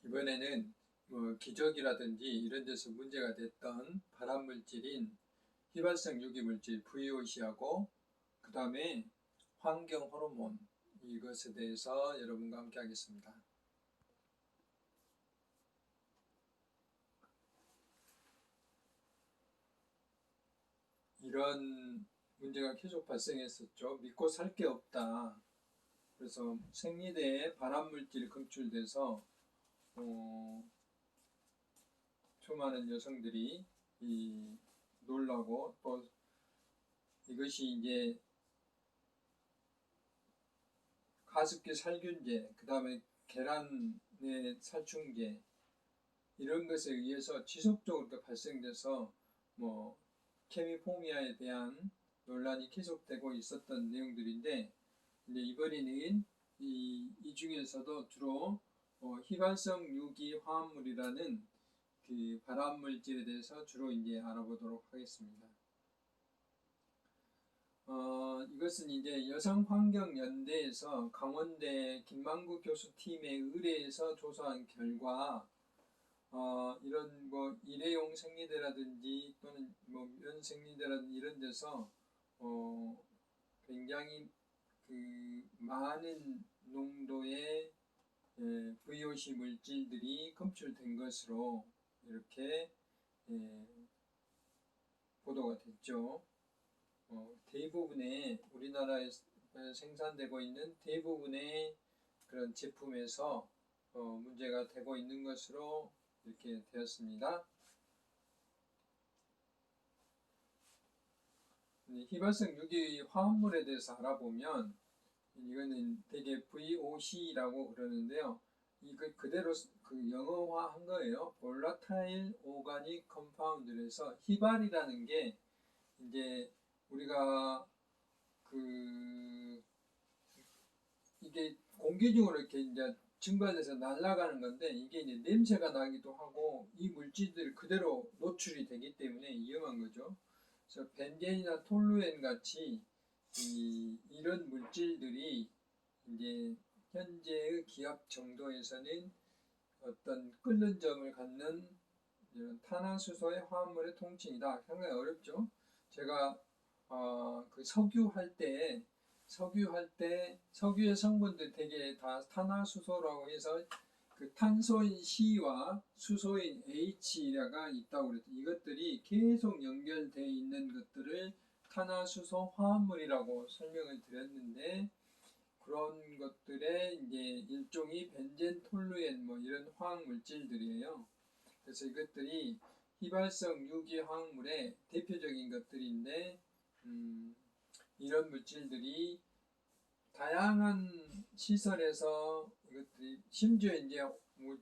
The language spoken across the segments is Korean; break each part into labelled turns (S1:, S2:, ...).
S1: 이번에는 기저귀라든지 이런 데서 문제가 됐던 발암물질인 휘발성 유기물질 VOC하고 그 다음에 환경 호르몬 이것에 대해서 여러분과 함께 하겠습니다. 이런 문제가 계속 발생했었죠. 믿고 살 게 없다. 그래서 생리대에 발암물질이 검출돼서 수많은 여성들이 놀라고 또 이것이 이제 가습기 살균제, 그 다음에 계란의 살충제 이런 것에 의해서 지속적으로 발생돼서 케미포미아에 대한 논란이 계속되고 있었던 내용들인데 이제 이번에는 이 중에서도 주로 휘발성 유기 화합물이라는 그 발암물질에 대해서 주로 이제 알아보도록 하겠습니다. 이것은 이제 여성환경연대에서 강원대 김만구 교수팀의 의뢰에서 조사한 결과 이런 일회용 생리대라든지 또는 면 생리대라든지 이런 데서 굉장히 그 많은 농도의 VOC 물질들이 검출된 것으로 이렇게 보도가 됐죠. 대부분의 우리나라에서 생산되고 있는 대부분의 그런 제품에서 문제가 되고 있는 것으로 이렇게 되었습니다. 휘발성 유기 화합물에 대해서 알아보면 이거는 되게 VOC라고 그러는데요. 이거 그대로 그 영어화한 거예요. Volatile Organic Compound에서 휘발이라는 게 이제 우리가 이게 공기 중으로 이렇게 이제 증발돼서 날아가는 건데 이게 이제 냄새가 나기도 하고 이 물질들이 그대로 노출이 되기 때문에 위험한 거죠. 그래서 벤젠이나 톨루엔 같이 이런 물질들이 이제 현재의 기압 정도에서는 어떤 끓는 점을 갖는 이런 탄화수소의 화합물의 통칭이다. 상당히 어렵죠. 제가 그 석유할 때 석유의 성분들 되게 다 탄화수소라고 해서 그 탄소인 C와 수소인 H가 있다고 그랬죠. 이것들이 계속 연결되어 있는 것들을 탄화수소 화합물이라고 설명을 드렸는데 그런 것들의 이제 일종이 벤젠, 톨루엔 이런 화학 물질들이에요. 그래서 이것들이 휘발성 유기 화학물의 대표적인 것들인데 이런 물질들이 다양한 시설에서 이것들이 심지어 이제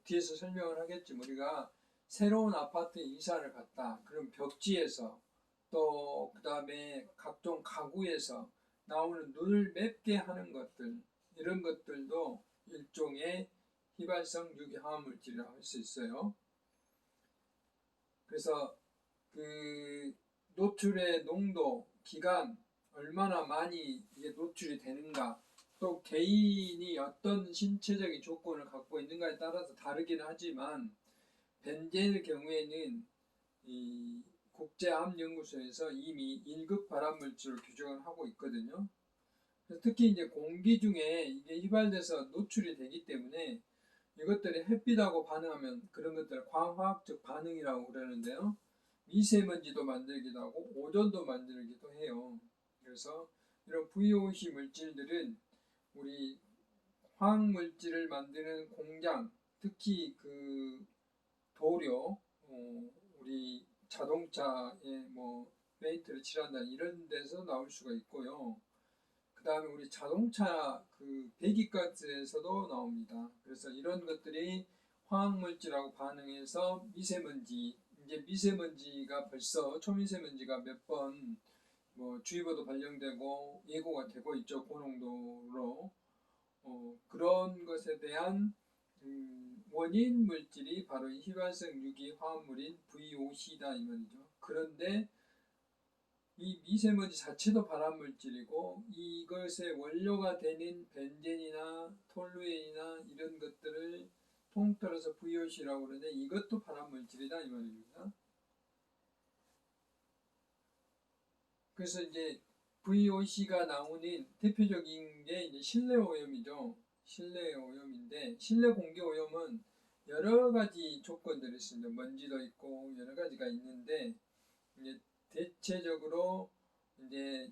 S1: 뒤에서 설명을 하겠지만 우리가 새로운 아파트에 이사를 갔다. 그럼 벽지에서 또 그 다음에 각종 가구에서 나오는 눈을 맵게 하는 것들 이런 것들도 일종의 휘발성 유기 화합물질이라고 할 수 있어요. 그래서 그 노출의 농도, 기간 얼마나 많이 이게 노출이 되는가 또 개인이 어떤 신체적인 조건을 갖고 있는가에 따라서 다르기는 하지만 벤젠의 경우에는 이 국제암연구소에서 이미 1급 발암물질로 규정을 하고 있거든요. 그래서 특히 이제 공기 중에 이게 휘발돼서 노출이 되기 때문에 이것들이 햇빛하고 반응하면 그런 것들을 광화학적 반응이라고 그러는데요. 미세먼지도 만들기도 하고 오존도 만들기도 해요. 그래서 이런 VOC 물질들은 우리 화학물질을 만드는 공장, 특히 그 도료, 우리 자동차에 페인트를 칠한다 이런 데서 나올 수가 있고요. 그 다음에 우리 자동차 그 배기가스에서도 나옵니다. 그래서 이런 것들이 화학물질하고 반응해서 미세먼지, 이제 미세먼지가 벌써 초미세먼지가 몇 번 주의보도 발령되고 예고가 되고 있죠. 고농도로. 그런 것에 대한 원인 물질이 바로 이 휘발성 유기 화합물인 VOC다 이 말이죠. 그런데 이 미세먼지 자체도 발암물질이고 이것의 원료가 되는 벤젠이나 톨루엔이나 이런 것들을 통틀어서 VOC라고 그러는데 이것도 발암물질이다 이 말입니다. 그래서 이제 VOC가 나오는 대표적인 게 이제 실내 오염이죠. 실내 오염인데 실내 공기 오염은 여러 가지 조건들이 있습니다. 먼지도 있고 여러 가지가 있는데 이제 대체적으로 이제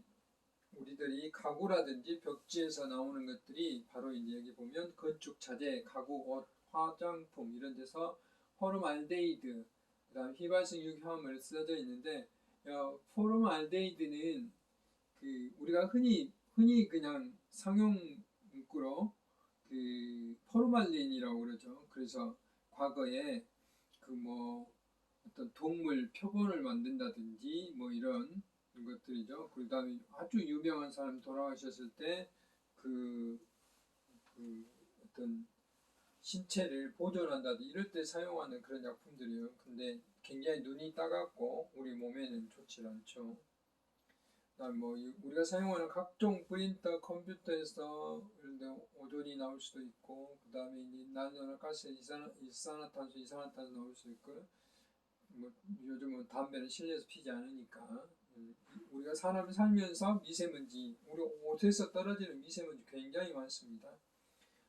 S1: 우리들이 가구라든지 벽지에서 나오는 것들이 바로 이제 여기 보면 건축 자재, 가구, 옷, 화장품 이런 데서 포름알데히드, 그다음 휘발성 유효함을 써져 있는데 포름알데히드는 그 우리가 흔히 그냥 상용 문구로 그 포르말린이라고 그러죠. 그래서 과거에 그 뭐 어떤 동물 표본을 만든다든지 뭐 이런 것들이죠. 그다음에 아주 유명한 사람 돌아가셨을 때 그 어떤 신체를 보존한다든지 이럴 때 사용하는 그런 약품들이에요. 근데 굉장히 눈이 따갑고 우리 몸에는 좋지 않죠. 그다음 뭐 우리가 사용하는 각종 프린터 컴퓨터에서 오존이 나올 수도 있고, 그다음에 이제 난연가스, 이산화탄소 나올 수 있고, 뭐 요즘은 담배는 실내에서 피지 않으니까 우리가 사람이 살면서 미세먼지, 우리 옷에서 떨어지는 미세먼지 굉장히 많습니다.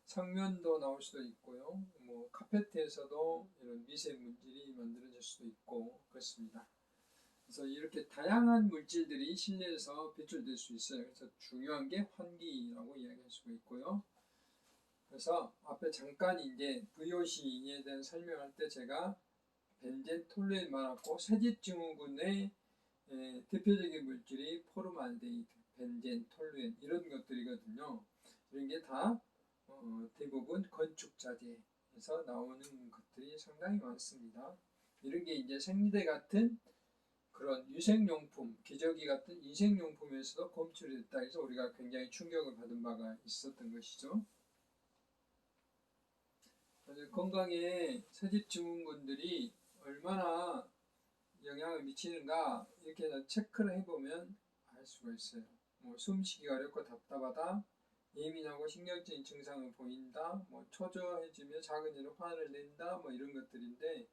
S1: 성면도 나올 수도 있고요. 뭐 카페트에서도 이런 미세먼지가 만들어질 수도 있고 그렇습니다. 그래서 이렇게 다양한 물질들이 실내에서 배출될 수 있어요. 그래서 중요한 게 환기라고 이야기할 수가 있고요. 그래서 앞에 잠깐 이제 VOC에 대한 설명할 때 제가 벤젠, 톨루엔 말았고 새집 증후군의 대표적인 물질이 포름알데히드, 벤젠, 톨루엔 이런 것들이거든요. 이런 게 다 대부분 건축 자재에서 나오는 것들이 상당히 많습니다. 이런 게 이제 생리대 같은 그런 유생용품, 기저귀 같은 인생용품에서도 검출이 됐다 해서 우리가 굉장히 충격을 받은 바가 있었던 것이죠. 건강에 새집 증후군들이 얼마나 영향을 미치는가 이렇게 체크를 해보면 알 수가 있어요. 뭐 숨쉬기가 어렵고 답답하다, 예민하고 신경적인 증상을 보인다, 뭐 초조해지며 작은 일에 화를 낸다, 뭐 이런 것들인데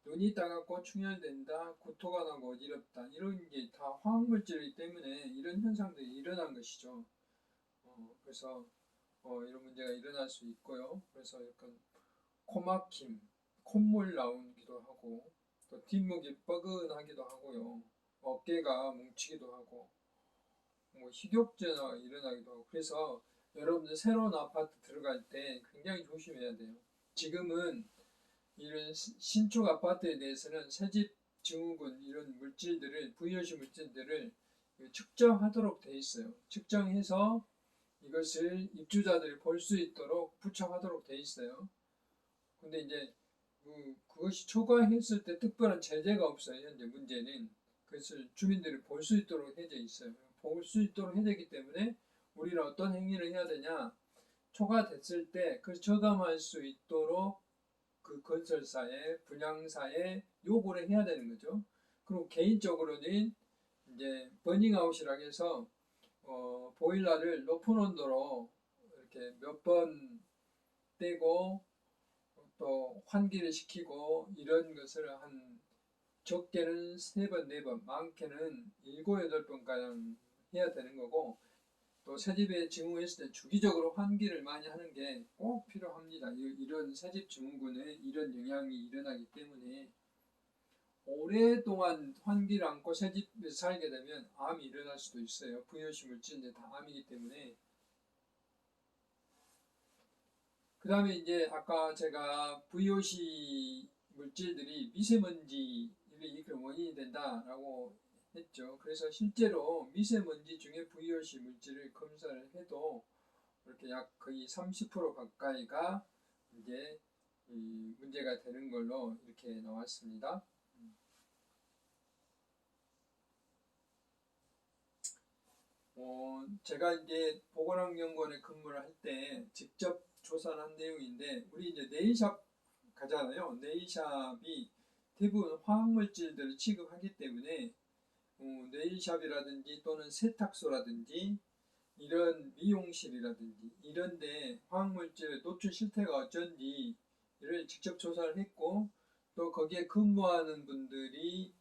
S1: 눈이 따갑고 충혈된다, 구토가 나고 어지럽다 이런 게 다 화학물질이기 때문에 이런 현상들이 일어난 것이죠. 그래서 이런 문제가 일어날 수 있고요. 그래서 약간 코막힘, 콧물 나오기도 하고 또 뒷목이 뻐근하기도 하고요. 어깨가 뭉치기도 하고 뭐 식욕전화가 일어나기도 하고 그래서 여러분들 새로운 아파트 들어갈 때 굉장히 조심해야 돼요. 지금은 이런 신축 아파트에 대해서는 새집 증후군 이런 물질들을 VOC 물질들을 측정하도록 돼 있어요. 측정해서 이것을 입주자들이 볼 수 있도록 부착하도록 돼 있어요. 근데 이제 그것이 초과했을 때 특별한 제재가 없어요. 현재 문제는 그것을 주민들이 볼 수 있도록 해져 있어요. 볼 수 있도록 해져 있기 때문에 우리는 어떤 행위를 해야 되냐, 초과됐을 때 그걸 저감할 수 있도록 그 건설사에 분양사에 요구를 해야 되는 거죠. 그리고 개인적으로는 이제 버닝아웃이라고 해서 보일러를 높은 온도로 이렇게 몇 번 떼고 또 환기를 시키고 이런 것을 한 적게는 3번, 4번, 많게는 7, 8번가량 해야 되는 거고 또 새집에 증후했을 때 주기적으로 환기를 많이 하는 게 꼭 필요합니다. 이런 새집 증후군에 이런 영향이 일어나기 때문에 오랫동안 환기를 안고 새집에서 살게 되면 암이 일어날 수도 있어요. VOC 물질인데 다 암이기 때문에. 그 다음에 이제 아까 제가 VOC 물질들이 미세먼지를 원인이 된다라고 했죠. 그래서 실제로 미세먼지 중에 VOC 물질을 검사를 해도 이렇게 약 거의 30% 가까이가 이제 문제가 되는 걸로 이렇게 나왔습니다. 제가 이제 보건환경원에 근무를 할 때 직접 조사를 한 내용인데 우리 이제 네일샵 가잖아요. 네일샵이 대부분 화학물질들을 취급하기 때문에 네일샵이라든지 또는 세탁소라든지 이런 미용실이라든지 이런데 화학물질 노출 실태가 어쩐지 이를 직접 조사를 했고 또 거기에 근무하는 분들이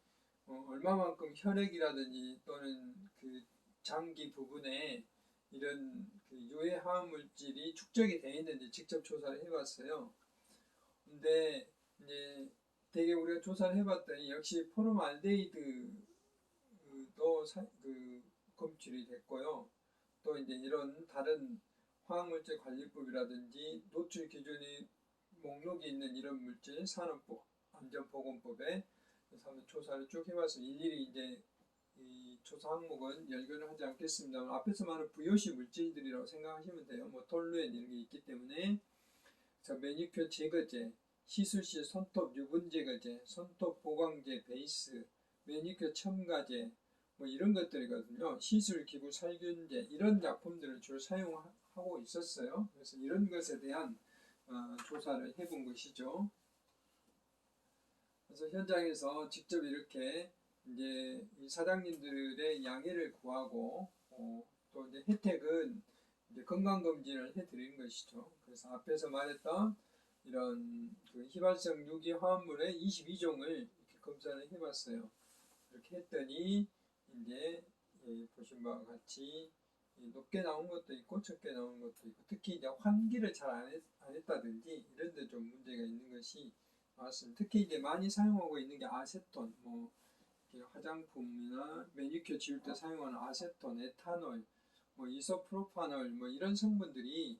S1: 얼마만큼 혈액이라든지 또는 그 장기 부분에 이런 그 유해 화학 물질이 축적이 되어 있는지 직접 조사를 해봤어요. 근데 이제 되게 우리가 조사를 해봤더니 역시 포름알데히드도 검출이 됐고요. 또 이제 이런 다른 화학물질 관리법이라든지 노출 기준이 목록이 있는 이런 물질 산업안전보건법에 그래서 한번 조사를 쭉 해봐서 일일이 이제 이 조사 항목은 열거를 하지 않겠습니다만 앞에서 말한 부요시 물질들이라고 생각하시면 돼요. 뭐 톨루엔 이런 게 있기 때문에 매니큐어 제거제, 시술 시 손톱 유분 제거제, 손톱 보강제 베이스, 매니큐어 첨가제 뭐 이런 것들이거든요. 시술 기구 살균제 이런 약품들을 주로 사용하고 있었어요. 그래서 이런 것에 대한 조사를 해본 것이죠. 그래서 현장에서 직접 이렇게 이제 이 사장님들의 양해를 구하고 또 이제 혜택은 이제 건강검진을 해드리는 것이죠. 그래서 앞에서 말했던 이런 그 휘발성 유기 화합물의 22종을 이렇게 검사를 해봤어요. 이렇게 했더니 이제 보신 바와 같이 높게 나온 것도 있고 적게 나온 것도 있고 특히 이제 환기를 잘 안 했다든지 이런 데 좀 문제가 있는 것이 맞습니다. 특히 이제 많이 사용하고 있는 게 아세톤, 뭐 화장품이나 매니큐어 지울 때 사용하는 아세톤, 에탄올, 뭐 이소프로파놀 뭐 이런 성분들이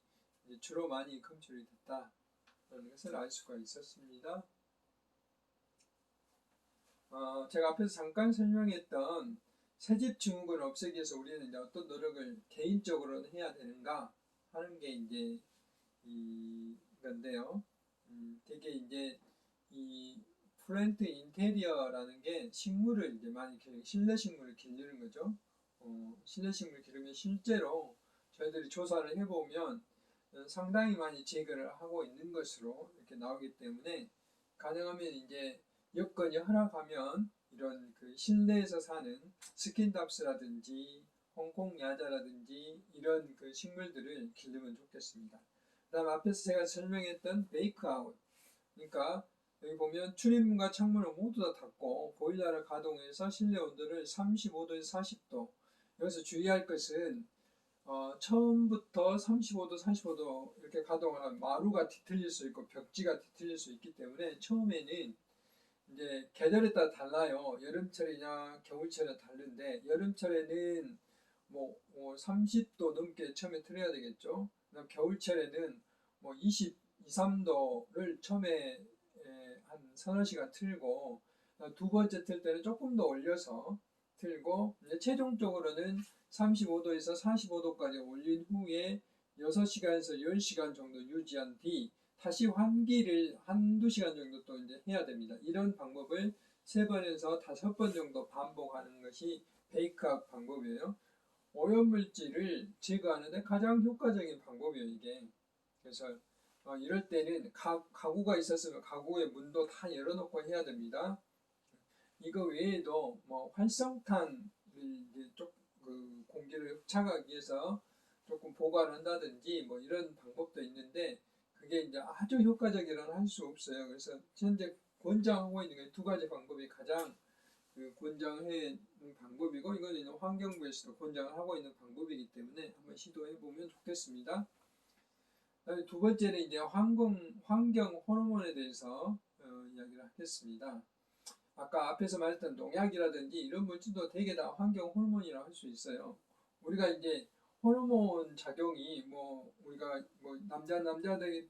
S1: 주로 많이 검출이 됐다라는 것을 알 수가 있었습니다. 제가 앞에서 잠깐 설명했던 새집 증후군을 없애기 위해서 우리는 이제 어떤 노력을 개인적으로는 해야 되는가 하는 게 이제 이건데요. 되게 이제 이 플랜트 인테리어라는 게 식물을 이제 많이 실내 식물을 기르는 거죠. 실내 식물을 기르면 실제로 저희들이 조사를 해보면 상당히 많이 제거를 하고 있는 것으로 이렇게 나오기 때문에 가능하면 이제 여건이 허락하면 이런 그 실내에서 사는 스킨답스라든지 홍콩 야자라든지 이런 그 식물들을 기르면 좋겠습니다. 그 다음 앞에서 제가 설명했던 베이크아웃, 그러니까 여기 보면 출입문과 창문을 모두 다 닫고 보일러를 가동해서 실내 온도를 35도에서 40도. 여기서 주의할 것은 처음부터 35도, 45도 이렇게 가동을 하면 마루가 뒤틀릴 수 있고 벽지가 뒤틀릴 수 있기 때문에 처음에는 이제 계절에 따라 달라요. 여름철이냐 겨울철이냐 다른데 여름철에는 뭐 30도 넘게 처음에 틀어야 되겠죠. 그다음 겨울철에는 뭐 22, 3도를 처음에 한 서너 시간 틀고 두 번째 틀 때는 조금 더 올려서 틀고 이제 최종적으로는 35도에서 45도까지 올린 후에 6시간에서 10시간 정도 유지한 뒤 다시 환기를 한두 시간 정도 또 이제 해야 됩니다. 이런 방법을 3번에서 5번 정도 반복하는 것이 베이크아웃 방법이에요. 오염물질을 제거하는데 가장 효과적인 방법이에요, 이게. 그래서 이럴 때는 가구가 있었으면 가구의 문도 다 열어놓고 해야 됩니다. 이거 외에도 뭐 활성탄을 이제 그 공기를 흡착하기 위해서 조금 보관을 한다든지 뭐 이런 방법도 있는데 그게 이제 아주 효과적이라는 할 수 없어요. 그래서 현재 권장하고 있는 게 두 가지 방법이 가장 권장해 방법이고 이거는 환경부에서도 권장을 하고 있는 방법이기 때문에 한번 시도해 보면 좋겠습니다. 두 번째는 이제 환경 호르몬에 대해서 이야기를 하겠습니다. 아까 앞에서 말했던 농약이라든지 이런 물질도 대개 다 환경 호르몬이라고 할 수 있어요. 우리가 이제 호르몬 작용이 뭐 우리가 뭐 남자답게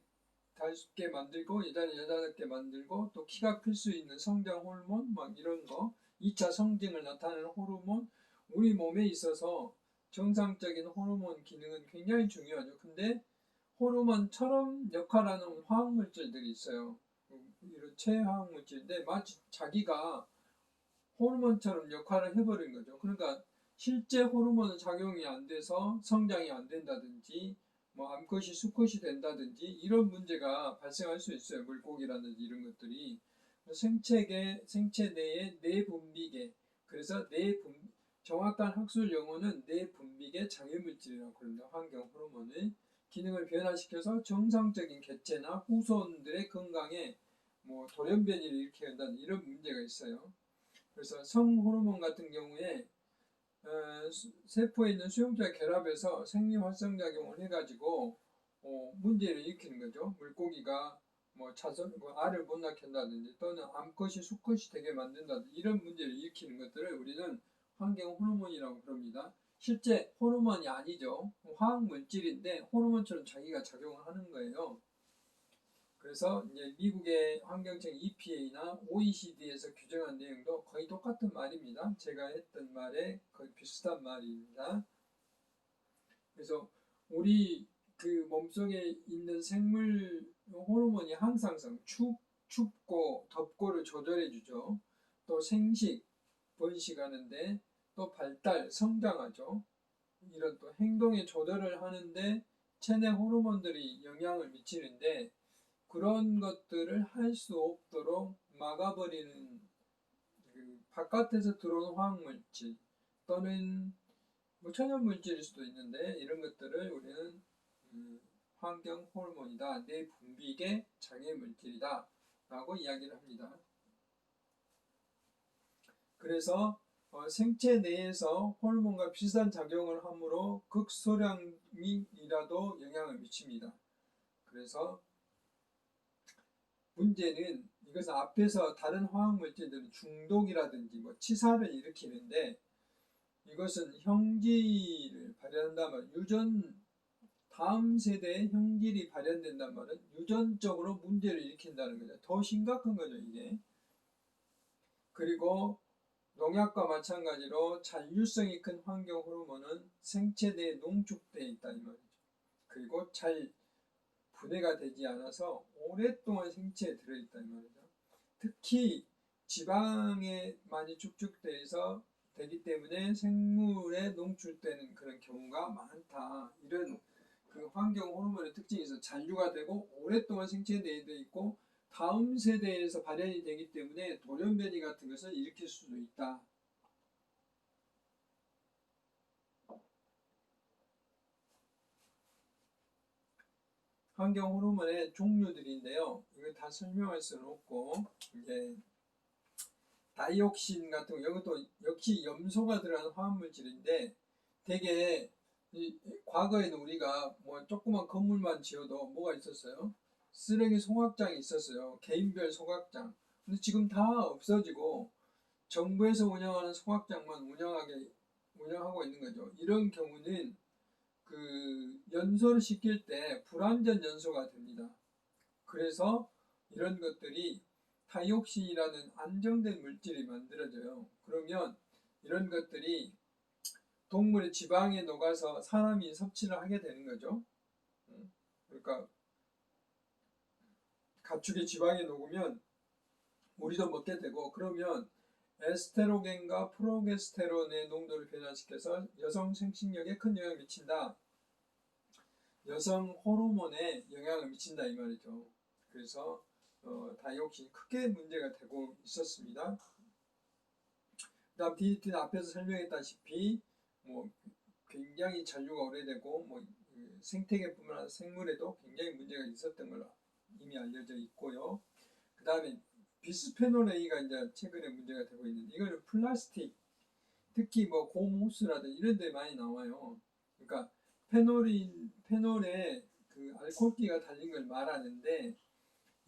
S1: 만들고 여자는 여자답게 만들고 또 키가 클 수 있는 성장 호르몬 막 이런 거 2차 성징을 나타내는 호르몬 우리 몸에 있어서 정상적인 호르몬 기능은 굉장히 중요하죠. 근데 호르몬처럼 역할하는 화학물질들이 있어요. 이런 체화학물질인데 마치 자기가 호르몬처럼 역할을 해버린 거죠. 그러니까 실제 호르몬은 작용이 안 돼서 성장이 안 된다든지 뭐 암컷이 수컷이 된다든지 이런 문제가 발생할 수 있어요. 물고기라든지 이런 것들이 생체 내의 내분비계 그래서 정확한 학술 용어는 내분비계 장애물질이라고 그럽니다. 환경 호르몬을 기능을 변화시켜서 정상적인 개체나 후손들의 건강에 뭐 돌연변이를 일으키게 한다는 이런 문제가 있어요. 그래서 성호르몬 같은 경우에 세포에 있는 수용자 결합해서 생리 활성작용을 해가지고 문제를 일으키는 거죠. 물고기가 뭐 알을 못 낳게 한다든지 또는 암컷이 수컷이 되게 만든다든지 이런 문제를 일으키는 것들을 우리는 환경 호르몬이라고 부릅니다. 실제 호르몬이 아니죠. 화학 물질인데 호르몬처럼 자기가 작용을 하는 거예요. 그래서 이제 미국의 환경청 EPA나 OECD에서 규정한 내용도 거의 똑같은 말입니다. 제가 했던 말에 거의 비슷한 말입니다. 그래서 우리 그 몸속에 있는 생물 호르몬이 항상성, 춥고 덥고를 조절해 주죠. 또 생식, 번식하는데 또 발달, 성장하죠. 이런 또 행동의 조절을 하는데 체내 호르몬들이 영향을 미치는데 그런 것들을 할 수 없도록 막아버리는 그 바깥에서 들어오는 화학물질 또는 뭐 천연물질일 수도 있는데 이런 것들을 우리는 환경 호르몬이다, 내 분비계 장애물질이다 라고 이야기를 합니다. 그래서 생체 내에서 호르몬과 비슷한 작용을 하므로 극소량이라도 영향을 미칩니다. 그래서 문제는 이것은 앞에서 다른 화학물질들은 중독이라든지 뭐 치사를 일으키는데 이것은 형질을 발현한다면 다음 세대의 형질이 발현된단 말은 유전적으로 문제를 일으킨다는 거죠. 더 심각한 거죠, 이게. 그리고 농약과 마찬가지로 잔류성이 큰 환경 호르몬은 생체 내에 농축되어 있다 이 말이죠. 그리고 잘 분해가 되지 않아서 오랫동안 생체에 들어있다 이 말이죠. 특히 지방에 많이 축적돼서 되기 때문에 생물에 농출되는 그런 경우가 많다. 이런 그 환경 호르몬의 특징에서 잔류가 되고 오랫동안 생체 내에 있고 다음 세대에서 발현이 되기 때문에 돌연변이 같은 것을 일으킬 수도 있다. 환경 호르몬의 종류들인데요. 이거 다 설명할 수는 없고 이제 다이옥신 같은 거 이것도 역시 염소가 들어간 화합물질인데 되게 과거에는 우리가 뭐 조그만 건물만 지어도 뭐가 있었어요? 쓰레기 소각장이 있었어요. 개인별 소각장. 근데 지금 다 없어지고 정부에서 운영하는 소각장만 운영하고 있는 거죠. 이런 경우는 그 연소를 시킬 때 불완전 연소가 됩니다. 그래서 이런 것들이 다이옥신이라는 안정된 물질이 만들어져요. 그러면 이런 것들이 동물의 지방에 녹아서 사람이 섭취를 하게 되는 거죠. 그러니까 가축의 지방에 녹으면 우리도 먹게 되고 그러면 에스테로겐과 프로게스테론의 농도를 변화시켜서 여성 생식력에 큰 영향을 미친다. 여성 호르몬에 영향을 미친다 이 말이죠. 그래서 다이옥신이 크게 문제가 되고 있었습니다. 그 다음 DDT는 앞에서 설명했다시피 뭐 굉장히 잔류가 오래되고 뭐 생태계뿐만 아니라 생물에도 굉장히 문제가 있었던 걸로 이미 알려져 있고요. 그 다음에 비스페놀 A가 이제 최근에 문제가 되고 있는데 이거는 플라스틱 특히 뭐 곰호스라든지 이런 데 많이 나와요. 그러니까 페놀에 그 알코올기가 달린 걸 말하는데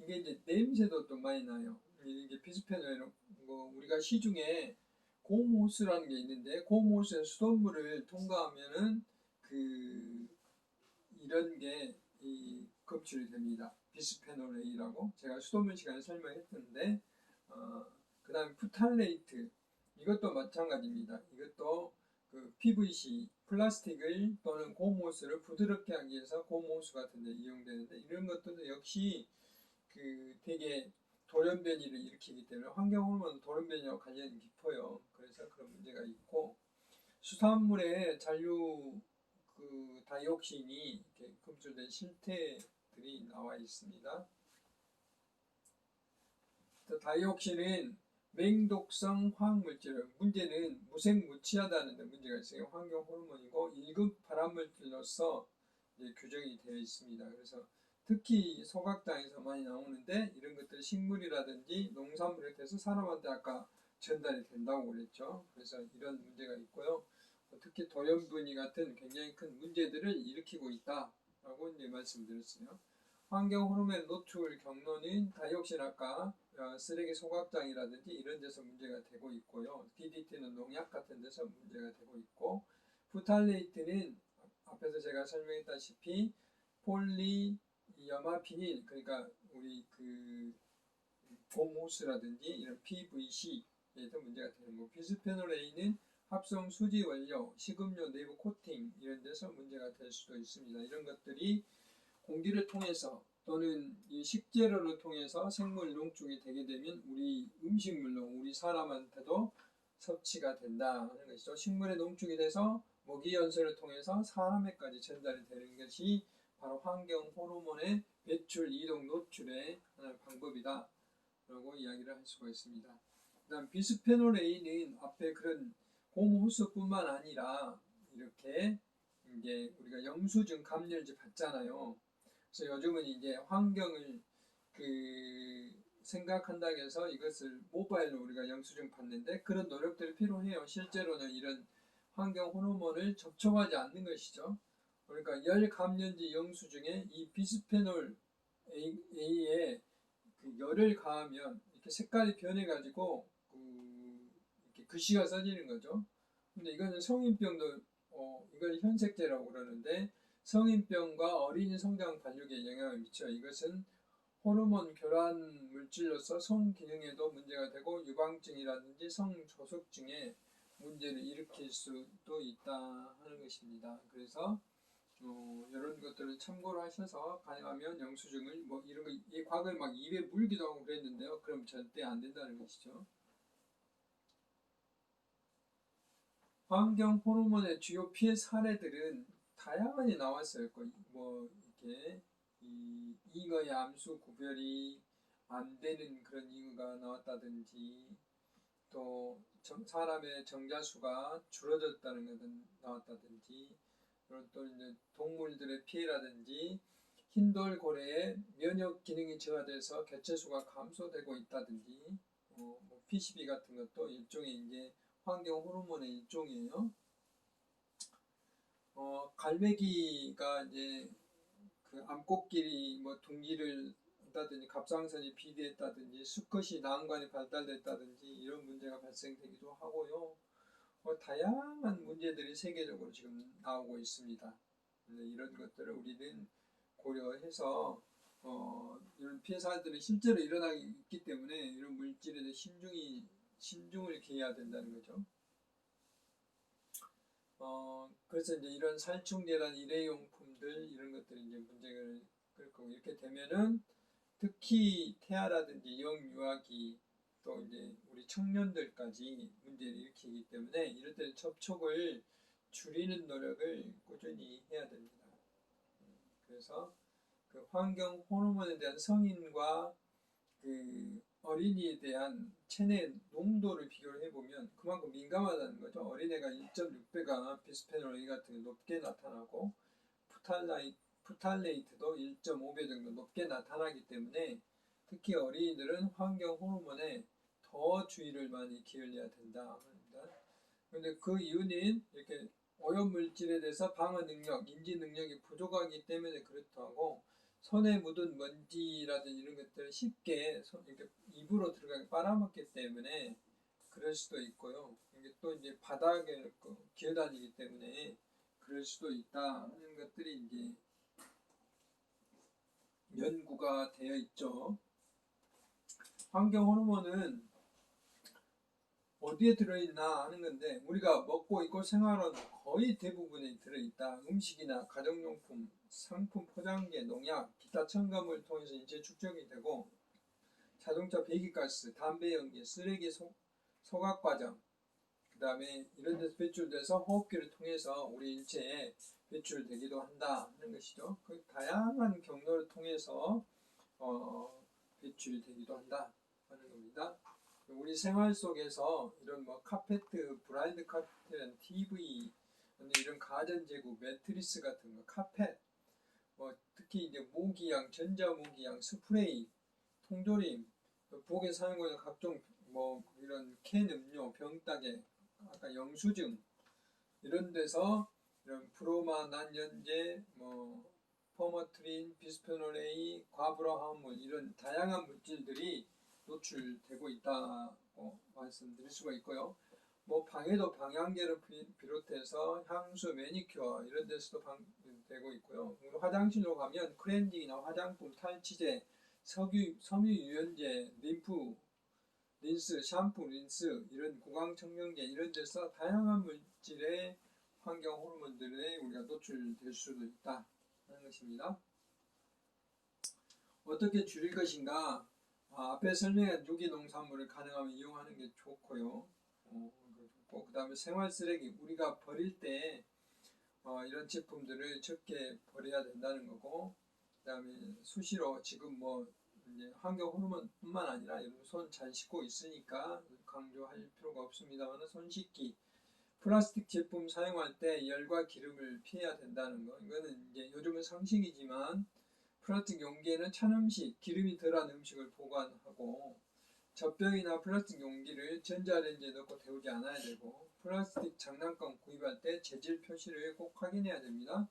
S1: 이게 이제 냄새도 또 많이 나요. 이게 비스페놀 뭐 우리가 시중에 곰호스라는 게 있는데 곰호스의 수돗물을 통과하면은 그 이런 게 검출이 됩니다. 비스페놀 A라고 제가 수돗물 시간에 설명했는데 그 다음에 푸탈레이트 이것도 마찬가지입니다. 이것도 그 PVC 플라스틱을 또는 곰호스를 부드럽게 하기 위해서 곰호스 같은 데 이용되는데 이런 것들도 역시 그 되게 돌연변이를 일으키기 때문에 환경호르몬은 돌연변이와 관련이 깊어요. 그래서 그런 문제가 있고 수산물에 잔류 그 다이옥신이 이렇게 검출된 실태들이 나와 있습니다. 다이옥신은 맹독성 화학물질, 문제는 무색무취하다는 데 문제가 있어요. 환경 호르몬이고 1급 발암물질로서 이제 규정이 되어 있습니다. 그래서 특히 소각장에서 많이 나오는데 이런 것들 식물이라든지 농산물 이렇게 해서 사람한테 아까 전달이 된다고 그랬죠. 그래서 이런 문제가 있고요. 특히 돌연분이 같은 굉장히 큰 문제들을 일으키고 있다라고 이제 말씀드렸어요. 환경 호르몬 노출 경로는 다이옥신 아까 쓰레기 소각장이라든지 이런 데서 문제가 되고 있고요. DDT는 농약 같은 데서 문제가 되고 있고, 부탈레이트는 앞에서 제가 설명했다시피 폴리염아피닐, 그러니까 우리 그 곰호스라든지 이런 PVC에도 문제가 되는 거. 비스페놀 A는 합성 수지 원료, 식음료 내부 코팅 이런 데서 문제가 될 수도 있습니다. 이런 것들이 공기를 통해서 또는 이 식재료를 통해서 생물 농축이 되게 되면 우리 음식물로 우리 사람한테도 섭취가 된다는 것이죠. 식물의 농축이 돼서 먹이 연소를 통해서 사람에까지 전달이 되는 것이 바로 환경 호르몬의 배출, 이동, 노출의 하나의 방법이다 라고 이야기를 할 수가 있습니다. 그 다음 비스페놀 A는 앞에 그런 곰호수뿐만 아니라 이렇게 이제 우리가 영수증 감열제 받잖아요. 그래서 요즘은 이제 환경을 생각한다고 해서 이것을 모바일로 우리가 영수증 받는데 그런 노력들이 필요해요. 실제로는 이런 환경 호르몬을 접촉하지 않는 것이죠. 그러니까 열 감염제 영수증에 이 비스페놀 A에 그 열을 가하면 이렇게 색깔이 변해가지고 이렇게 글씨가 써지는 거죠. 근데 이거는 성인병도 이걸 현색제라고 그러는데 성인병과 어린이 성장 발육에 영향을 미쳐 이것은 호르몬 교란 물질로서 성 기능에도 문제가 되고 유방증이라든지 성조숙증에 문제를 일으킬 수도 있다 하는 것입니다. 그래서 이런 것들을 참고로 하셔서 가능하면 영수증을 뭐 이런 거 이 과거에 막 입에 물기도 하고 그랬는데요. 그럼 절대 안 된다는 것이죠. 환경 호르몬의 주요 피해 사례들은 다양하게 나왔어요. 뭐 이렇게 잉어의 암수 구별이 안 되는 그런 잉어가 나왔다든지 또 사람의 정자수가 줄어들었다는 것은 나왔다든지 그리고 또 이제 동물들의 피해라든지 흰돌고래의 면역 기능이 저하돼서 개체수가 감소되고 있다든지 뭐 PCB 같은 것도 일종의 이제 환경 호르몬의 일종이에요. 갈매기가 이제 그 암꽃길이 뭐 둥기를 했다든지 갑상선이 비대했다든지 수컷이 난관이 발달됐다든지 이런 문제가 발생되기도 하고요. 다양한 문제들이 세계적으로 지금 나오고 있습니다. 이런 것들을 우리는 고려해서 이런 피해 사례들이 실제로 일어나고 있기 때문에 이런 물질에 대해 신중을 기해야 된다는 거죠. 그래서 이제 이런 살충제란 일회용품들 이런 것들이 이제 문제를 끌고 이렇게 되면은 특히 태아라든지 영유아기 또 이제 우리 청년들까지 문제를 일으키기 때문에 이럴 때 접촉을 줄이는 노력을 꾸준히 해야 됩니다. 그래서 그 환경 호르몬에 대한 성인과 그 어린이에 대한 체내 농도를 비교를 해보면 그만큼 민감하다는 거죠. 어린애가 1.6배가 비스페놀 A 같은 게 높게 나타나고 푸탈레이트도 1.5배 정도 높게 나타나기 때문에 특히 어린이들은 환경 호르몬에 더 주의를 많이 기울여야 된다 합니다. 그런데 그 이유는 이렇게 오염물질에 대해서 방어 능력, 인지 능력이 부족하기 때문에 그렇다고 손에 묻은 먼지라든지 이런 것들을 쉽게 이렇게 입으로 들어가게 빨아먹기 때문에 그럴 수도 있고요. 이게 또 이제 바닥에 기어다니기 때문에 그럴 수도 있다 하는 것들이 이제 연구가 되어 있죠. 환경 호르몬은 어디에 들어있나 하는 건데 우리가 먹고 있고 생활하는 거의 대부분에 들어있다. 음식이나 가정용품, 상품 포장재, 농약, 기타 첨가물을 통해서 인체 축적이 되고 자동차 배기가스, 담배 연기, 쓰레기 소각 과정 그 다음에 이런 데서 배출돼서 호흡기를 통해서 우리 인체에 배출되기도 한다 하는 것이죠. 그 다양한 경로를 통해서 배출이 되기도 한다 하는 겁니다. 우리 생활 속에서 이런 뭐 카페트, 브라인드 카페트, TV, 이런 가전제구, 매트리스 같은 거, 카펫 뭐 특히 이제 모기향, 전자모기향, 스프레이, 통조림, 부엌에 사용하는 각종 뭐 이런 캔 음료, 병따개, 아까 영수증 이런 데서 이런 브로마, 난연제, 뭐 포머트린, 비스페놀 A, 과부하 화합물 이런 다양한 물질들이 노출되고 있다고 말씀드릴 수가 있고요. 뭐 방에도 방향제를 비롯해서 향수, 매니큐어 이런 데서도 되고 있고요. 화장실로 가면 클렌징이나 화장품, 탈취제, 섬유유연제, 린스, 샴푸, 린스 이런 구강청명제 이런 데서 다양한 물질의 환경 호르몬들에 우리가 노출될 수도 있다 하는 것입니다. 어떻게 줄일 것인가? 앞에 설명한 유기농산물을 가능하면 이용하는 게 좋고요. 그 다음에 생활 쓰레기 우리가 버릴 때 이런 제품들을 적게 버려야 된다는 거고, 그 다음에 수시로 지금 뭐 이제 환경 호르몬뿐만 아니라 손 잘 씻고 있으니까 강조할 필요가 없습니다만 손 씻기, 플라스틱 제품 사용할 때 열과 기름을 피해야 된다는 거. 이거는 이제 요즘은 상식이지만 플라스틱 용기에는 찬 음식, 기름이 덜한 음식을 보관하고 젖병이나 플라스틱 용기를 전자레인지에 넣고 데우지 않아야 되고 플라스틱 장난감 구입할 때 재질 표시를 꼭 확인해야 됩니다.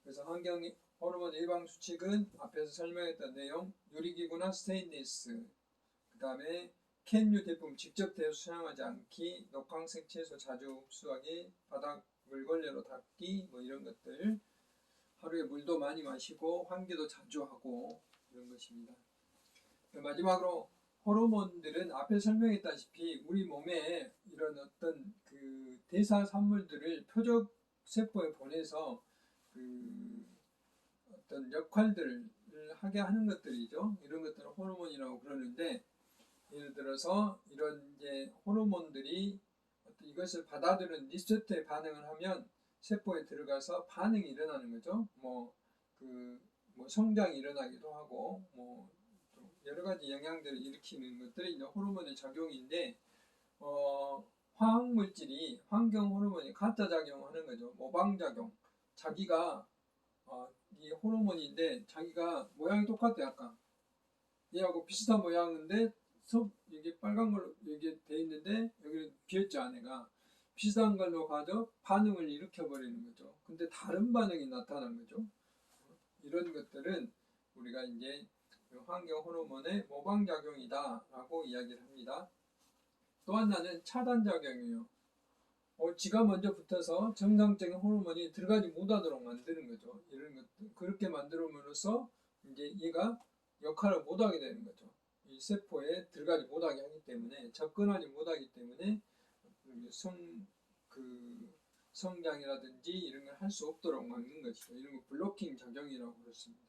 S1: 그래서 환경 호르몬 예방 수칙은 앞에서 설명했던 내용, 유리기구나 스테인리스, 그 다음에 캔류 제품 직접 대수 사용하지 않기, 녹황색 채소 자주 흡수하기, 바닥 물걸레로 닦기 뭐 이런 것들, 하루에 물도 많이 마시고 환기도 자주 하고 이런 것입니다. 마지막으로 호르몬들은 앞에 설명했다시피 우리 몸에 이런 어떤 그 대사 산물들을 표적 세포에 보내서 그 어떤 역할들을 하게 하는 것들이죠. 이런 것들을 호르몬이라고 그러는데, 예를 들어서 이런 이제 호르몬들이 이것을 받아들이는 리세터에 반응을 하면 세포에 들어가서 반응이 일어나는 거죠. 뭐 성장이 일어나기도 하고 뭐 여러 가지 영향들을 일으키는 것들이 이제 호르몬의 작용인데, 화학 물질이 환경 호르몬이 가짜 작용하는 거죠. 모방 작용. 자기가 이 호르몬인데 자기가 모양이 똑같아. 아까 얘하고 비슷한 모양인데 이게 빨간 걸로 이게 돼 있는데 여기는 비었죠. 안에가 비슷한 걸로 가져 반응을 일으켜 버리는 거죠. 근데 다른 반응이 나타난 거죠. 이런 것들은 우리가 이제 환경 호르몬의 모방 작용이다라고 이야기를 합니다. 또 하나는 차단 작용이에요. 지가 먼저 붙어서 정상적인 호르몬이 들어가지 못하도록 만드는 거죠. 이런 것들 그렇게 만들어으로써 이제 얘가 역할을 못하게 되는 거죠. 이 세포에 들어가지 못하게 하기 때문에, 접근하지 못하기 때문에 성장이라든지 이런 걸 할 수 없도록 막는 것이죠. 이런 거 블로킹 작용이라고 그렇습니다.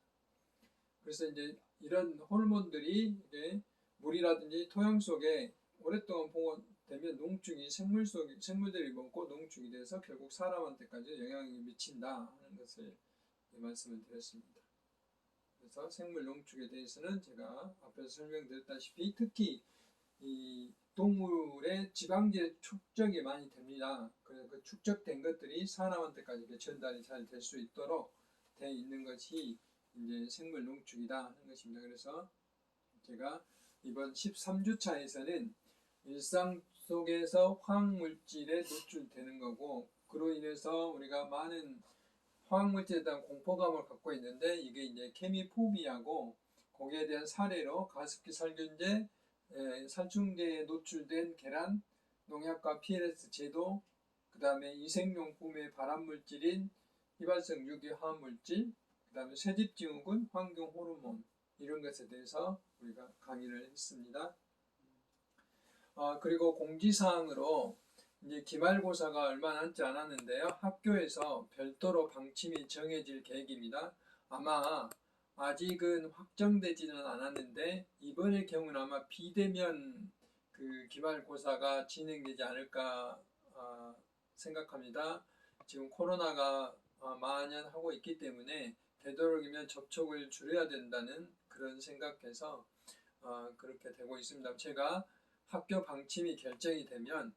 S1: 그래서 이제 이런 호르몬들이 이제 물이라든지 토양 속에 오랫동안 보관되면 농축이 생물들이 먹고 농축이 돼서 결국 사람한테까지 영향을 미친다 하는 것을 말씀을 드렸습니다. 그래서 생물 농축에 대해서는 제가 앞에서 설명드렸다시피 특히 이 동물의 지방질 축적이 많이 됩니다. 그래서 그 축적된 것들이 사람한테까지 전달이 잘 될 수 있도록 돼 있는 것이 이제 생물 농축이다 하는 것입니다. 그래서 제가 이번 13주차에서는 일상 속에서 화학물질에 노출되는 거고, 그로 인해서 우리가 많은 화학물질에 대한 공포감을 갖고 있는데, 이게 이제 케미포비아고, 거기에 대한 사례로 가습기 살균제, 살충제에 노출된 계란, 농약과 PLS 제도, 그 다음에 이생용품의 발암물질인 휘발성 유기화합물질, 그 다음에 쇠집증후군, 환경 호르몬 이런 것에 대해서 우리가 강의를 했습니다. 그리고 공지사항으로 이제 기말고사가 얼마 남지 않았는데요. 학교에서 별도로 방침이 정해질 계획입니다. 아마 아직은 확정되지는 않았는데 이번의 경우는 아마 비대면 그 기말고사가 진행되지 않을까 생각합니다. 지금 코로나가 만연하고 있기 때문에 되도록이면 접촉을 줄여야 된다는 그런 생각해서 그렇게 되고 있습니다. 제가 학교 방침이 결정이 되면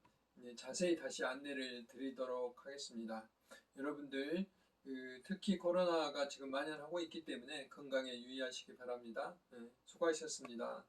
S1: 자세히 다시 안내를 드리도록 하겠습니다. 여러분들 특히 코로나가 지금 만연하고 있기 때문에 건강에 유의하시기 바랍니다. 수고하셨습니다.